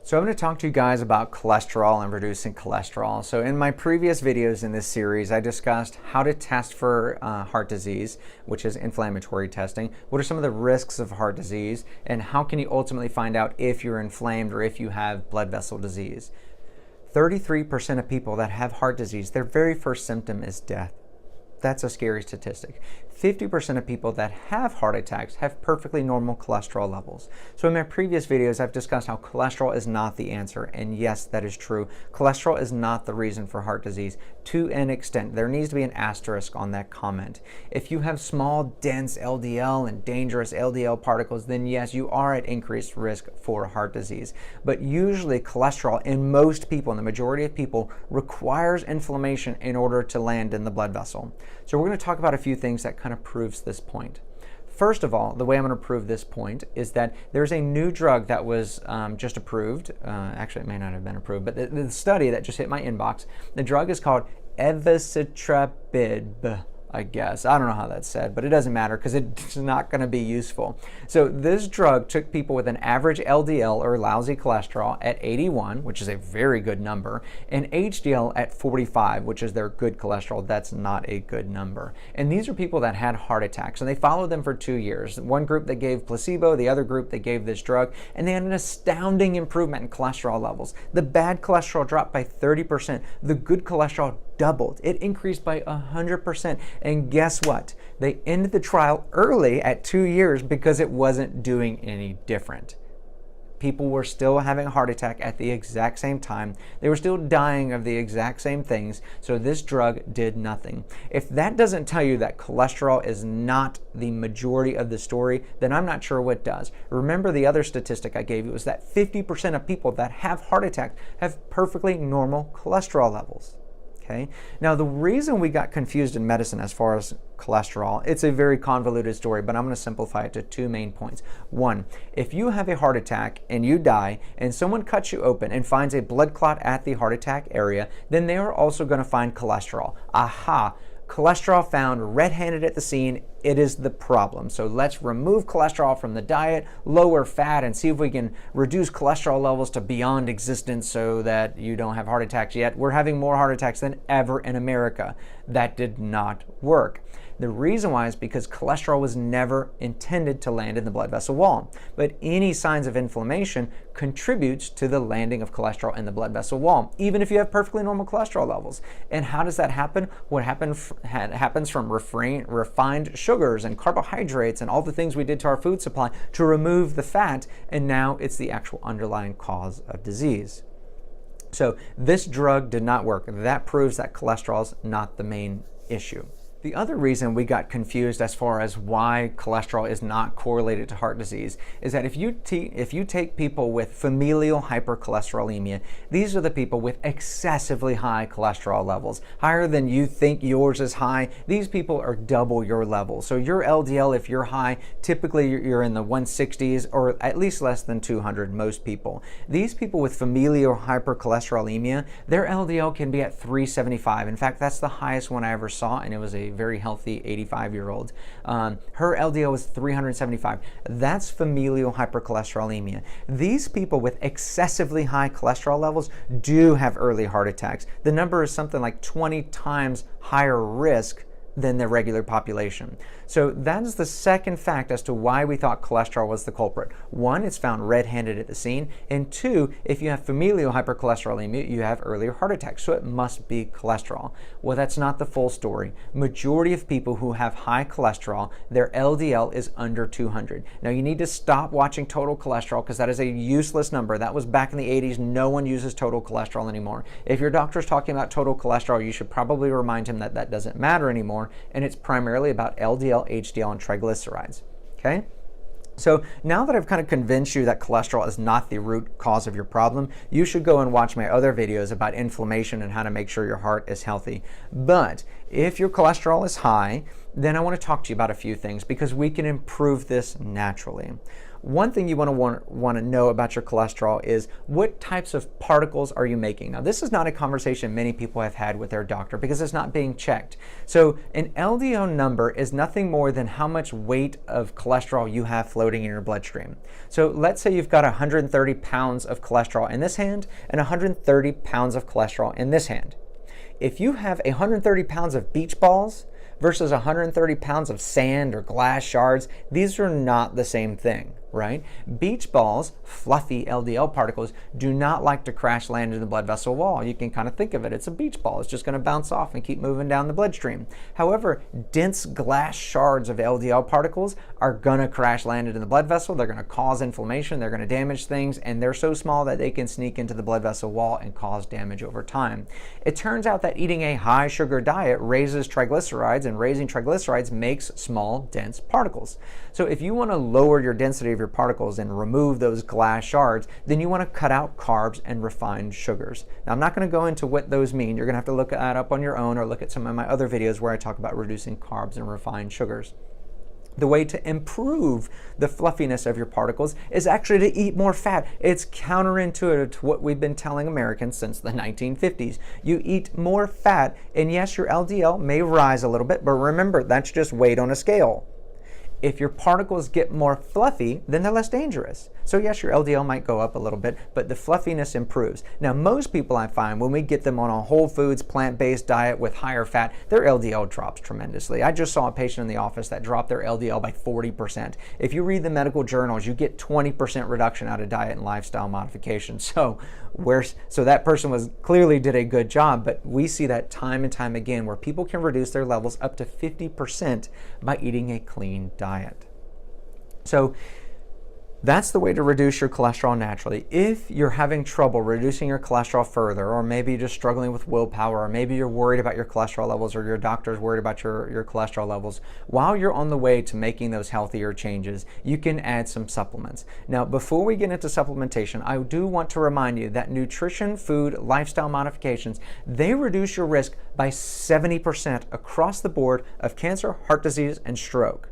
So I'm going to talk to you guys about cholesterol and reducing cholesterol. So in my previous videos in this series, I discussed how to test for heart disease, which is inflammatory testing. What are some of the risks of heart disease, and how can you ultimately find out if you're inflamed or if you have blood vessel disease? 33% of people that have heart disease, their very first symptom is death. That's a scary statistic. 50% of people that have heart attacks have perfectly normal cholesterol levels. So in my previous videos, I've discussed how cholesterol is not the answer. And yes, that is true. Cholesterol is not the reason for heart disease to an extent. There needs to be an asterisk on that comment. If you have small, dense LDL and dangerous LDL particles, then yes, you are at increased risk for heart disease. But usually cholesterol in most people, in the majority of people, requires inflammation in order to land in the blood vessel. So we're going to talk about a few things that kind of proves this point. First of all, the way I'm going to prove this point is that there's a new drug that was just approved. Actually, it may not have been approved, but the study that just hit my inbox, the drug is called evacetrapib. I guess. I don't know how that's said, but it doesn't matter because it's not going to be useful. So this drug took people with an average LDL or lousy cholesterol at 81, which is a very good number, and HDL at 45, which is their good cholesterol. That's not a good number. And these are people that had heart attacks, and they followed them for 2 years. One group that gave placebo, the other group that gave this drug, and they had an astounding improvement in cholesterol levels. The bad cholesterol dropped by 30%. The good cholesterol doubled. It increased by 100%. And guess what? They ended the trial early at 2 years because it wasn't doing any different. People were still having a heart attack at the exact same time. They were still dying of the exact same things. So this drug did nothing. If that doesn't tell you that cholesterol is not the majority of the story, then I'm not sure what does. Remember the other statistic I gave you was that 50% of people that have heart attacks have perfectly normal cholesterol levels. Okay. Now, the reason we got confused in medicine as far as cholesterol, it's a very convoluted story, but I'm going to simplify it to two main points. One, if you have a heart attack and you die and someone cuts you open and finds a blood clot at the heart attack area, then they are also going to find cholesterol. Aha! Cholesterol found red-handed at the scene. It is the problem. So let's remove cholesterol from the diet, lower fat, and see if we can reduce cholesterol levels to beyond existence so that you don't have heart attacks yet. We're having more heart attacks than ever in America. That did not work. The reason why is because cholesterol was never intended to land in the blood vessel wall. But any signs of inflammation contributes to the landing of cholesterol in the blood vessel wall, even if you have perfectly normal cholesterol levels. And how does that happen? What happens from refined sugars and carbohydrates and all the things we did to our food supply to remove the fat, and now it's the actual underlying cause of disease. So this drug did not work. That proves that cholesterol is not the main issue. The other reason we got confused as far as why cholesterol is not correlated to heart disease is that if you take people with familial hypercholesterolemia, these are the people with excessively high cholesterol levels, higher than you think yours is high. These people are double your level. So your LDL, if you're high, typically you're in the 160s or at least less than 200, most people. These people with familial hypercholesterolemia, their LDL can be at 375. In fact, that's the highest one I ever saw, and it was a very healthy 85-year-old. Her LDL was 375. That's familial hypercholesterolemia. These people with excessively high cholesterol levels do have early heart attacks. The number is something like 20 times higher risk than the regular population. So that is the second fact as to why we thought cholesterol was the culprit. One, it's found red-handed at the scene, and two, if you have familial hypercholesterolemia, you have earlier heart attacks, so it must be cholesterol. Well, that's not the full story. Majority of people who have high cholesterol, their LDL is under 200. Now, you need to stop watching total cholesterol because that is a useless number. That was back in the 80s. No one uses total cholesterol anymore. If your doctor is talking about total cholesterol, you should probably remind him that that doesn't matter anymore, and it's primarily about LDL, HDL, and triglycerides. Okay? So now that I've kind of convinced you that cholesterol is not the root cause of your problem, you should go and watch my other videos about inflammation and how to make sure your heart is healthy. But if your cholesterol is high, then I want to talk to you about a few things because we can improve this naturally. one thing you want to know about your cholesterol is what types of particles are you making. Now, this is not a conversation many people have had with their doctor because it's not being checked. So an LDL number is nothing more than how much weight of cholesterol you have floating in your bloodstream. So let's say you've got 130 pounds of cholesterol in this hand and 130 pounds of cholesterol in this hand. If you have 130 pounds of beach balls versus 130 pounds of sand or glass shards, these are not the same thing, right? Beach balls, fluffy LDL particles, do not like to crash land in the blood vessel wall. You can kind of think of it, it's a beach ball. It's just going to bounce off and keep moving down the bloodstream. However, dense glass shards of LDL particles are going to crash land into the blood vessel. They're going to cause inflammation, they're going to damage things, and they're so small that they can sneak into the blood vessel wall and cause damage over time. It turns out that eating a high sugar diet raises triglycerides, and raising triglycerides makes small, dense particles. So if you want to lower your density of your particles and remove those glass shards, then you want to cut out carbs and refined sugars. Now, I'm not going to go into what those mean. You're going to have to look that up on your own or look at some of my other videos where I talk about reducing carbs and refined sugars. The way to improve the fluffiness of your particles is actually to eat more fat. It's counterintuitive to what we've been telling Americans since the 1950s. You eat more fat, and yes, your LDL may rise a little bit, but remember, that's just weight on a scale. If your particles get more fluffy, then they're less dangerous. So yes, your LDL might go up a little bit, but the fluffiness improves. Now, most people I find, when we get them on a whole foods, plant-based diet with higher fat, their LDL drops tremendously. I just saw a patient in the office that dropped their LDL by 40%. If you read the medical journals, you get 20% reduction out of diet and lifestyle modification. So that person clearly did a good job, but we see that time and time again where people can reduce their levels up to 50% by eating a clean diet. So that's the way to reduce your cholesterol naturally. If you're having trouble reducing your cholesterol further, or maybe you're just struggling with willpower, or maybe you're worried about your cholesterol levels, or your doctor's worried about your cholesterol levels, while you're on the way to making those healthier changes, you can add some supplements. Now, before we get into supplementation, I do want to remind you that nutrition, food, lifestyle modifications, they reduce your risk by 70% across the board of cancer, heart disease, and stroke.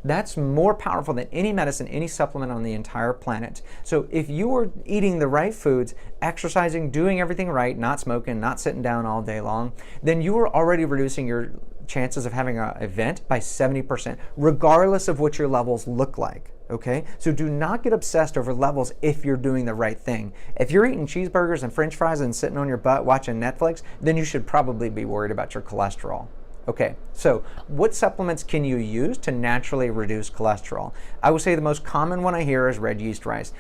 That's more powerful than any medicine, any supplement on the entire planet. So if you are eating the right foods, exercising, doing everything right, not smoking, not sitting down all day long, then you are already reducing your chances of having an event by 70%, regardless of what your levels look like. Okay? So do not get obsessed over levels if you're doing the right thing. If you're eating cheeseburgers and french fries and sitting on your butt watching Netflix, then you should probably be worried about your cholesterol. Okay, so what supplements can you use to naturally reduce cholesterol? I would say the most common one I hear is red yeast rice.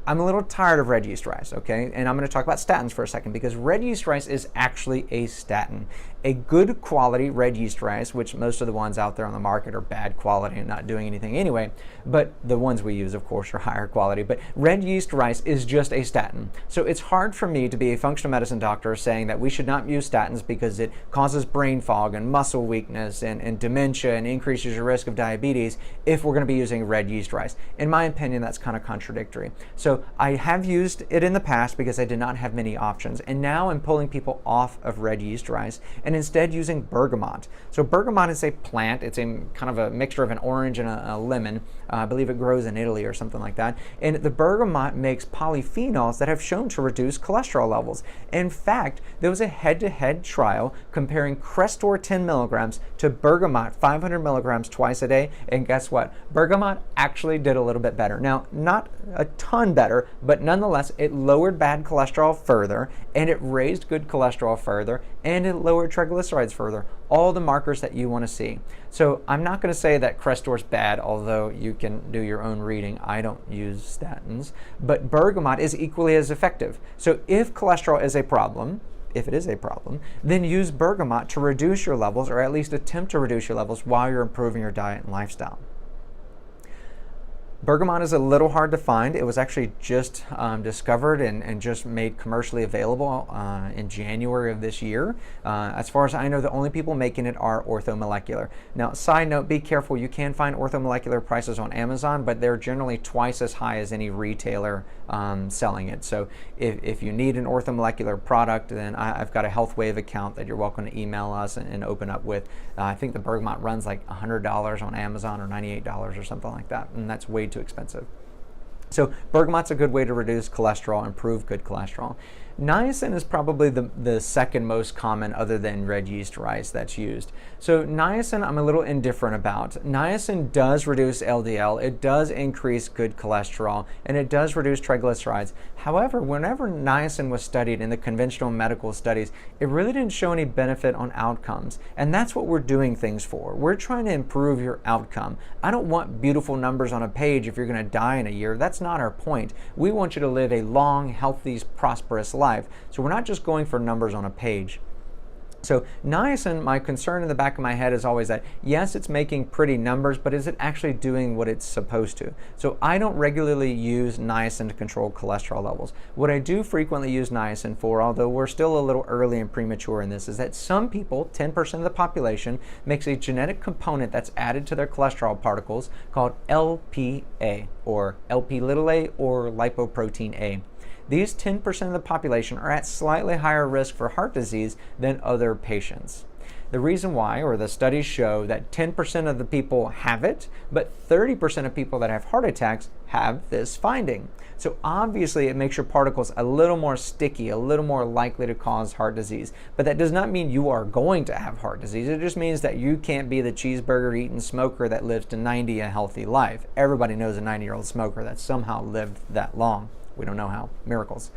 I'm a little tired of red yeast rice, okay? And I'm going to talk about statins for a second because red yeast rice is actually a statin. A good quality red yeast rice, which most of the ones out there on the market are bad quality and not doing anything anyway, but the ones we use, of course, are higher quality. But red yeast rice is just a statin. So it's hard for me to be a functional medicine doctor saying that we should not use statins because it causes brain fog and muscle weakness and dementia and increases your risk of diabetes if we're going to be using red yeast rice. In my opinion, that's kind of contradictory. So I have used it in the past because I did not have many options, and now I'm pulling people off of red yeast rice and instead using bergamot. So bergamot is a plant. It's a kind of a mixture of an orange and a lemon. I believe it grows in Italy or something like that. And the bergamot makes polyphenols that have shown to reduce cholesterol levels. In fact, there was a head-to-head trial comparing Crestor 10 milligrams to bergamot 500 milligrams twice a day. And guess what? Bergamot actually did a little bit better. Now, not a ton better, but nonetheless, it lowered bad cholesterol further, and it raised good cholesterol further, and it lowered triglycerides further. All the markers that you want to see. So I'm not going to say that Crestor's bad, although you can do your own reading. I don't use statins, but bergamot is equally as effective. So if cholesterol is a problem, if it is a problem, then use bergamot to reduce your levels, or at least attempt to reduce your levels while you're improving your diet and lifestyle. Bergamot is a little hard to find. It was actually just discovered and just made commercially available in January of this year. As far as I know, the only people making it are Orthomolecular. Now, side note, be careful. You can find Orthomolecular prices on Amazon, but they're generally twice as high as any retailer selling it. So if you need an Orthomolecular product, then I've got a HealthWave account that you're welcome to email us and open up with. I think the Bergamot runs like $100 on Amazon or $98 or something like that, and that's way too expensive. So bergamot's a good way to reduce cholesterol, improve good cholesterol. Niacin is probably the second most common other than red yeast rice that's used. So niacin I'm a little indifferent about. Niacin does reduce LDL, it does increase good cholesterol, and it does reduce triglycerides. However, whenever niacin was studied in the conventional medical studies, it really didn't show any benefit on outcomes. And that's what we're doing things for. We're trying to improve your outcome. I don't want beautiful numbers on a page if you're going to die in a year. That's not our point. We want you to live a long, healthy, prosperous life. So we're not just going for numbers on a page. So niacin, my concern in the back of my head is always that, yes, it's making pretty numbers, but is it actually doing what it's supposed to? So I don't regularly use niacin to control cholesterol levels. What I do frequently use niacin for, although we're still a little early and premature in this, is that some people, 10% of the population, makes a genetic component that's added to their cholesterol particles called LPA, or LP little a, or lipoprotein A. These 10% of the population are at slightly higher risk for heart disease than other patients. The reason why, or the studies show that 10% of the people have it, but 30% of people that have heart attacks have this finding. So obviously it makes your particles a little more sticky, a little more likely to cause heart disease. But that does not mean you are going to have heart disease. It just means that you can't be the cheeseburger eating smoker that lives to 90 a healthy life. Everybody knows a 90-year-old smoker that somehow lived that long. We don't know how. Miracles.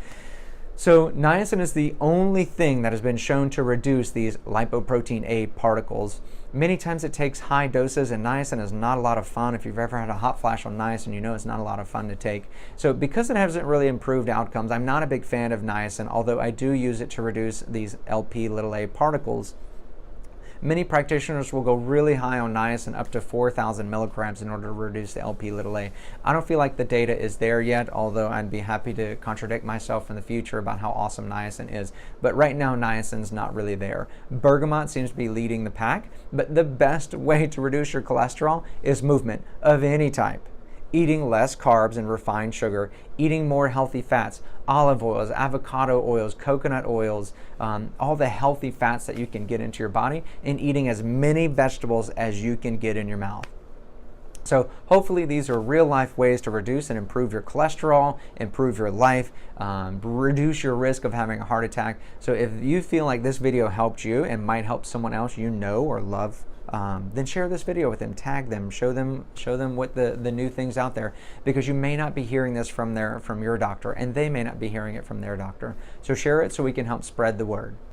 So niacin is the only thing that has been shown to reduce these lipoprotein A particles. Many times it takes high doses, and niacin is not a lot of fun. If you've ever had a hot flash on niacin, you know it's not a lot of fun to take. So because it hasn't really improved outcomes, I'm not a big fan of niacin, although I do use it to reduce these LP(a) particles. Many practitioners will go really high on niacin, up to 4,000 milligrams in order to reduce the LP(a). I don't feel like the data is there yet, although I'd be happy to contradict myself in the future about how awesome niacin is. But right now, niacin's not really there. Bergamot seems to be leading the pack, but the best way to reduce your cholesterol is movement of any type. Eating less carbs and refined sugar, eating more healthy fats, olive oils, avocado oils, coconut oils, all the healthy fats that you can get into your body, and eating as many vegetables as you can get in your mouth. So hopefully these are real life ways to reduce and improve your cholesterol, improve your life, reduce your risk of having a heart attack. So if you feel like this video helped you and might help someone else you know or love, then share this video with them, tag them, show them what the new things out there, because you may not be hearing this from your doctor, and they may not be hearing it from their doctor. So share it so we can help spread the word.